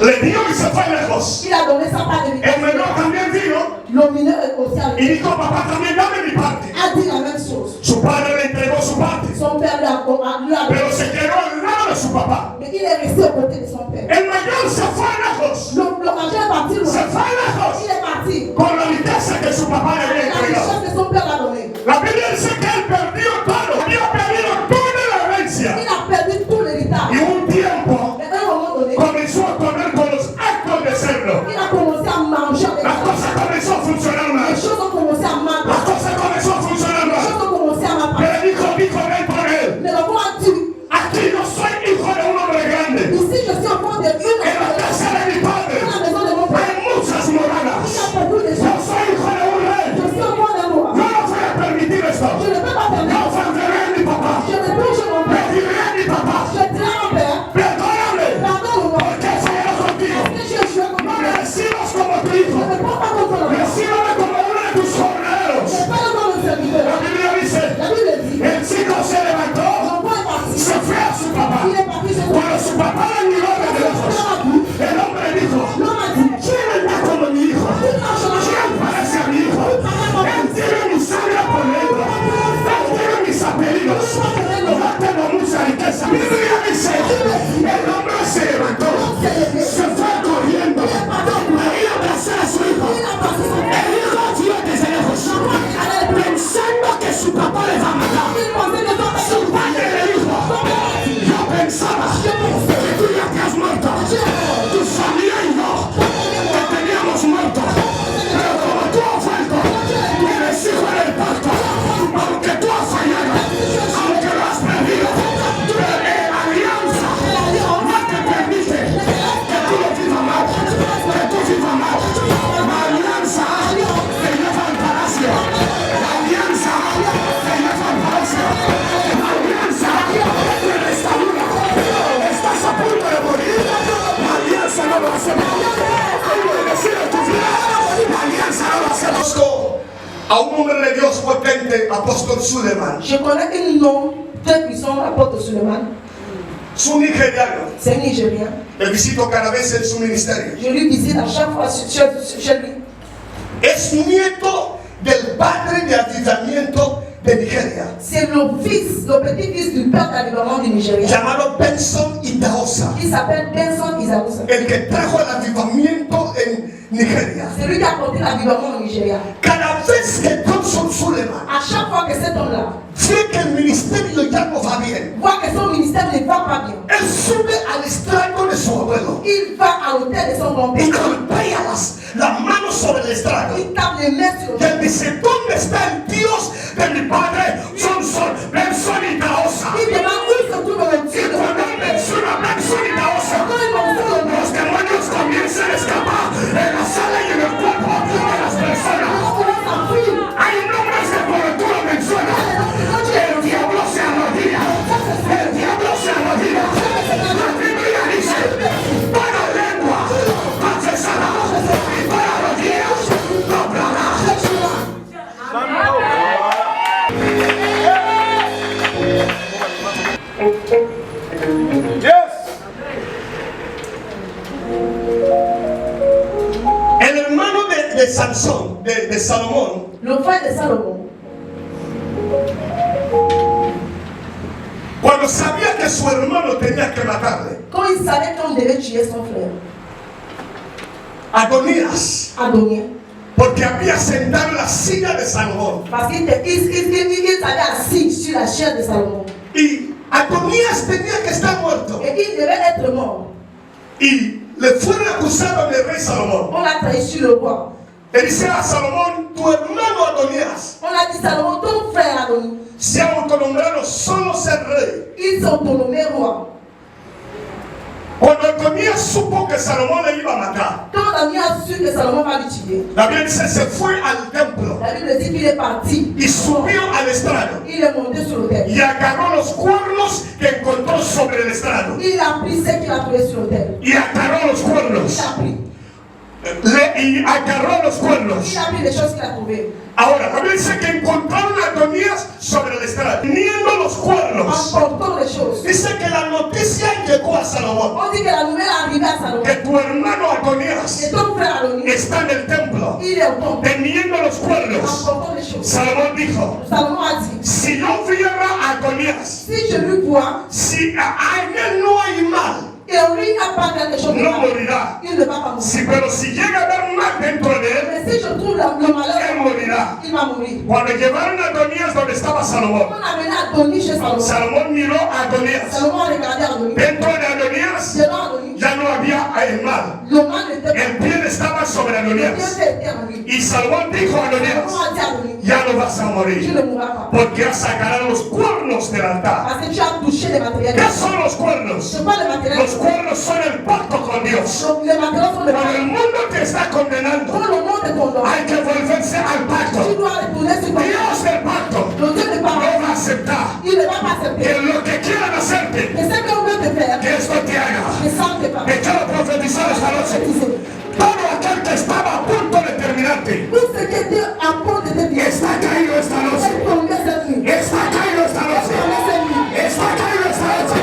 Le dio y se fue lejos. Il a donné sa part El d'héritage. menor también vino Le mineur est aussi avec y dijo, papá, también dame mi parte. a dit la même chose. Su padre le entregó su parte, Son père lui a pero se quedó al lado de su papá. mais il est resté aux côtés de son père. El mayor se fue lejos. Le major est parti Se loin. fue lejos Il est parti. con la riqueza que su papá le había La entregado. richesse que son père l'a donnée. La Biblia dice que él perdió todo. Había perdido toda la herencia. Il a perdu tout l'héritage. Y un tiempo Mais à un moment donné, comenzó a comer con los actos de cerdo. il a commencé à manger avec Las ça. cosas comenzó a funcionar Les mal. choses ont commencé à mal. Las cosas comenzó a funcionar Les mal. choses ont commencé à mal. Pero dijo ven por él. Mais le roi a dit, Aquí no soy hijo de un hombre grande. ici je suis enfant de une En la casa de mi padre dans la maison de mon père. hay muchas moradas. Il y a beaucoup de Yo choses. soy hijo de un rey. Je suis enfant d'un roi. Yo no voy a permitir esto. Je ne peux pas No permettre. ofenderé a mi papá. Je ne peux pas mon Le père. diré a mi papá. Je dirai à mon père, Perdóname. pardonne-moi. Porque he fallado contigo. Que je suis No comme me toi. recibas como tu Je hijo. ne prends pas ton nom. Recíbame como uno de tus Je jornaleros. ne pas le nom de serviteur. La Biblia dice, La Bible dit, el chico se levantó, l'enfant est parti. se fue a su papá. Il est parti chez son Cuando su papá le miró desde lejos, el hombre dijo, L'homme a dit, ¿quién anda como mi hijo? ¿Quién parece a mi hijo? Él tiene mi sangre por dentro. Él tiene mis apellidos. Yo tengo mucha riqueza. Mi Biblia dice, el hombre se levantó, se fue corriendo, ahí a abrazar a su hijo. il a passé son père. El hijo vio desde lejos, pensando que su papá le va a matar. Il pensait que son père. Su padre le dijo, yo pensaba que tú ya te has muerto. Tu familia y yo te teníamos muerto. Pero como tú has vuelto, eres hijo del pacto. Aunque tú has fallado, aunque lo has perdido, la alianza no te permite que tú lo vivas mal, que tú vivas mal. La alianza te lleva al palacio. La alianza te lleva al palacio. La alianza te restaura. Estás a punto de morir. La alianza no lo hace mal. Algo de decir en tu vida. La alianza no lo hace mal. Conozco a un hombre de Dios potente, apóstol Suleiman. Je connais un nom très puissant, l'apôtre Suleiman. Su nigeriano. C'est un Nigérien. Le visito cada vez en su ministerio. Je lui visite à chaque fois chez lui. Es nieto del padre de avivamiento de Nigeria, C'est le fils, le petit-fils du père d'avivement du Nigeria. llamado Benson Idahosa, Il s'appelle Benson Isaousa. el que trajo el avivamiento en Nigeria. C'est lui qui a porté l'avivement au Nigeria. Cada vez que Benson Suleiman À chaque fois que cet homme-là ve que el ministerio ya no va bien, voit que son ministère ne va pas bien, él sube al estrado de su abuelo Il va à l'hôtel de son y grand-père. golpea la mano sobre el estrado. Il tape les mains sur Y le él dice, ¿dónde está el Dios de mi padre? Personita osa. Il demande où se trouve le Y Dieu de mon cuando père. menciona personita osa, Quand il mentionne le nom, los demonios comienzan a escapar en la sala y en el cuerpo de las personas. on commence à fuir. Hay nombres que por tú lo mencionas. El diablo se arrodilla. El diablo se arrodilla. La Biblia dice, para lengua, confesará. Y para rodillas, doblará. Yes. El hermano de Sansón, de Salomón, Le frère de Salomon, cuando sabía que su hermano tenía que matarle, quand il savait qu'on devait tuer son frère, Adonías, Adonai, porque había sentado en la silla de Salomón. parce qu'il s'avait assis sur la chaise de Salomon. Y Adonías tenía que estar muerto. Et il devait être mort. Y le fueron acusado del rey Salomón. On l'a trahi sur le roi. Le dice a Salomón, tu hermano Adonías On a dit Salomon, ton frère Adonai, se ha autonombrado solo ser rey. ils sont nommés roi. Cuando Adonías supo que Salomón le iba a matar, Quand Adonai a su que Salomon va le tuer, la Biblia dice, se fue al templo la Bible dit qu'il est parti. y subió al estrado Il est monté sur l'autel. y agarró los cuernos que encontró sobre el estrado. Il a pris ce qu'il a trouvé sur l'autel. Y agarró los Il cuernos. a pris. Y agarró los cuernos. Il a pris les choses qu'il a trouvées. Ahora, la Biblia dice que encontraron a Adonías sobre el estrado, teniendo los cuernos. Emportons les choses. Dice que la noticia llegó a Salomón, On dit que la nouvelle est arrivée à Salomon. que tu hermano Et Adonías ton frère Adonai, está en el templo, il est au temple. teniendo los cuernos. Emportons les choses. Salomón dijo, Salomon a dit, si yo viera a Adonías, si je lui vois, si en él no hay mal, et en lui n'a pas quelque chose de no mal, morirá. il ne va pas mourir. Pero si llega a haber mal dentro de él, Mais si je trouve le él malheur, morirá. il va mourir. Cuando llevaron a Adonías donde estaba Salomón, On a mené Adonai chez Salomon. Salomón miró a Adonías. Salomon a regardé Adonai. Dentro de Adonías Selon Adonai, ya no había el mal. le mal n'était pas. El pie estaba sobre Le Adonías. bien était en lui. Y Salomón dijo a Adonías, Salomon a dit à Adonai, ya no vas a tu morir, ne mourras pas. porque has sacado los cuernos del altar. Parce que tu as touché les matériels. ¿Qué son los cuernos? Ce n'est pas les matériels. Los cuernos son el pacto con Dios. Donc les matériels sont les Cuando el matériels. mundo te está condenando, Quand le monde est condamné, hay que volverse al tu pacto. dois retourner sur ton Dios del pacto Le Dieu ne no parle va a pas. aceptar Il ne va pas accepter. que lo que quieran hacerte, Et ce qu'on veut te faire, que esto te haga. que ça ne te pas. Me quiero profetizar esta noche. Todo aquel que estaba a punto de terminarte Tout ce qui était à point de te dire, está caído esta noche. est tombé cette nuit. Está caído esta noche. Tombé cette nuit. Está caído esta noche.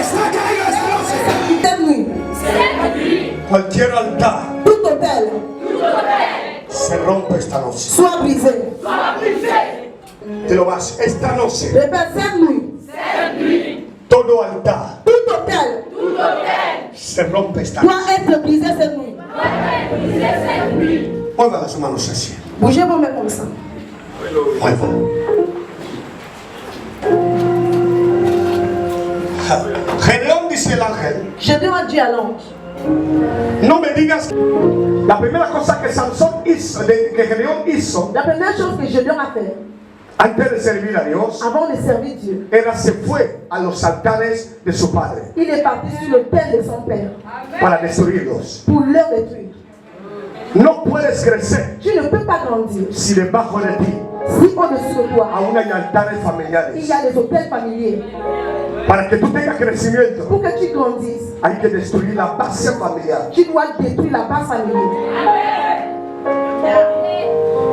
Está caído esta noche. Cette nuit. Cualquier altar Tout hôtel se rompe esta noche. soit brisé. Te lo vas. Esta noche, Répète, cette nuit. todo altar Tout hôtel se rompe esta noche. doit être brisé cette nuit. Mueva las manos así. Bougez vos mains comme ça. Mueva. Gedeón dice el ángel. Gédéon a dit à l'ange, No me digas. La primera cosa que Sansón hizo, que Gedeón hizo la première chose que Gédéon a fait antes de servir a Dios, avant de servir Dieu, era se fue a los altares de su padre il est parti sur l'autel de son père para destruirlos. pour leur détruire. No puedes crecer Tu ne peux pas grandir si debajo de ti si au-dessus de toi, aún hay altares il familiares. y a des hôtels familiers. Para que tú tengas crecimiento, Pour que tu grandisses, hay que destruir la base familiar. tu dois détruire la base familiale.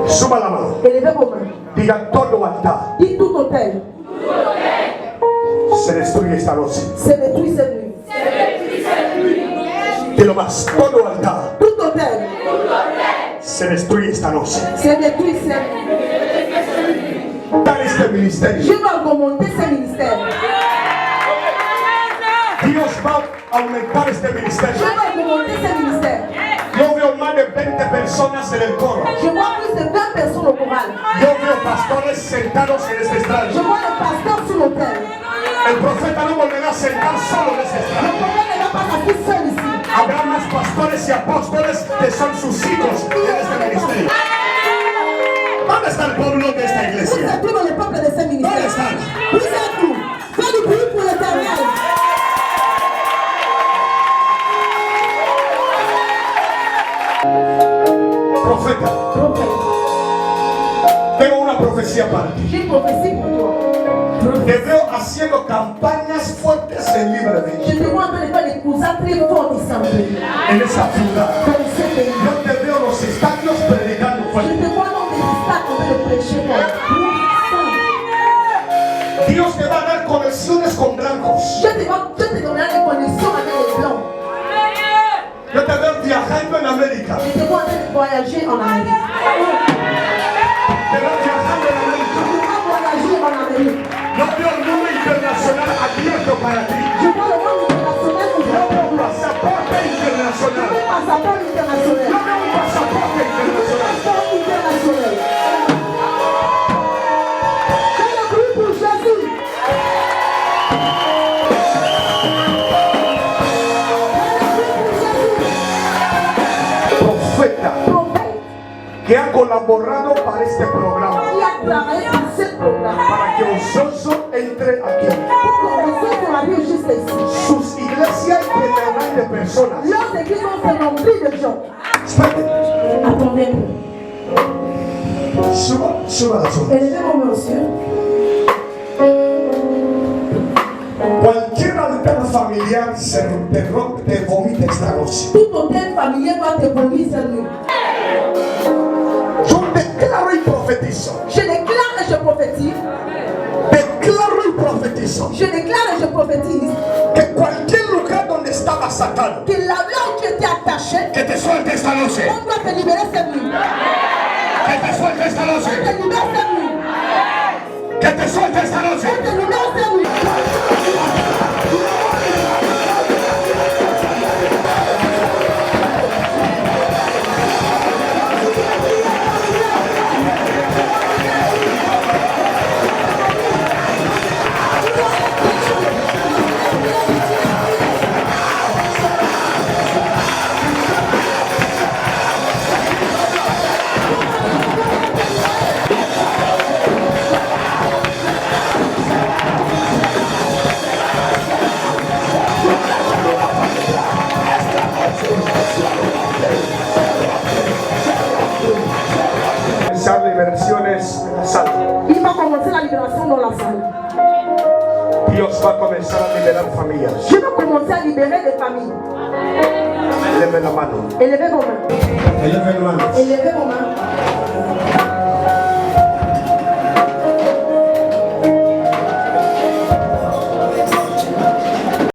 Suba la mano. Élevez vos mains. Diga todo altar Dis tout hôtel se destruye esta noche. se détruit cette nuit. Te lo más. Todo altar Tout hôtel se destruye esta noche. se détruit cette nuit. Dar este ministerio. Je dois remonter ce ministère. Dios va a aumentar este Je ministerio. dois remonter ce ministère. Yo veo más de 20 personas en el coro. Je vois plus de 20 personnes au choral. Yo veo pastores sentados en este Je estrado. vois le pasteur sur l'autel. El profeta no volverá a sentar solo en esta Le estrada. prophète ne va pas s'asseoir seul ici. Habrá más pastores y apóstoles que son sus hijos en este ministerio. ¿Dónde está el pueblo de esta Vous iglesia? êtes tous dans le peuple de ce ¿Dónde ministère. están? Vous êtes où? Faites du bruit pour l'Éternel. Profeta, Prophète, tengo una profecía para ti. j'ai une prophétie pour toi. Te veo haciendo campañas fuertes en Libreville, Je te vois en train de faire des cousins très forts ici en pays. en esa ciudad. Dans ce pays. Yo te veo en los estadios predicando Je fuerte. te vois dans des stades en train de prêcher fort. Dios te va a dar conexiones con blancos. Je te donnerai des connexions avec les blancs. Yo te veo viajando en América. Je te vois en train de voyager en Amérique. Te veo viajando en América. Je te vois voyager en Amérique. Yo veo el mundo internacional abierto para ti. Je vois le monde international Yo ouvert veo pour un toi. pasaporte Je internacional. veux un passeport international. Yo veo un pasaporte internacional. Passeport international. Fais le bruit pour Jésus. Profeta Prophète que ha colaborado para este programa. qui a travaillé sur ce programme. Para que Ososo entre aquí. Pour commencer pour arriver jusqu'à ici. Sus iglesias llenarán de personas. Leurs églises vont se remplir de gens. Espérate. Attendez-nous. Suba la zona. Élevez vos mains au ciel. Cualquier altar familiar te vomita esta noche. Tout hôtel familier va te vomir cette nuit. Yo declaro y profetizo. Je déclare et je prophétise. Declaro y profetizo. Je déclare et je prophétise Que cualquier lugar donde estabas atado, que là où tu étais attaché, que te suelte esta noche. on doit te libérer cette nuit. Que te suelte esta On noche. te libère cette nuit. Que te suelte esta On noche. te libère cette nuit. Comenzar liberaciones en la sala. Il va commencer la libération dans la salle. Dios va a comenzar a liberar familias. Je vais commencer à libérer des familles. Eleve la mano. Élevez vos mains. Eleve la mano. Élevez vos mains.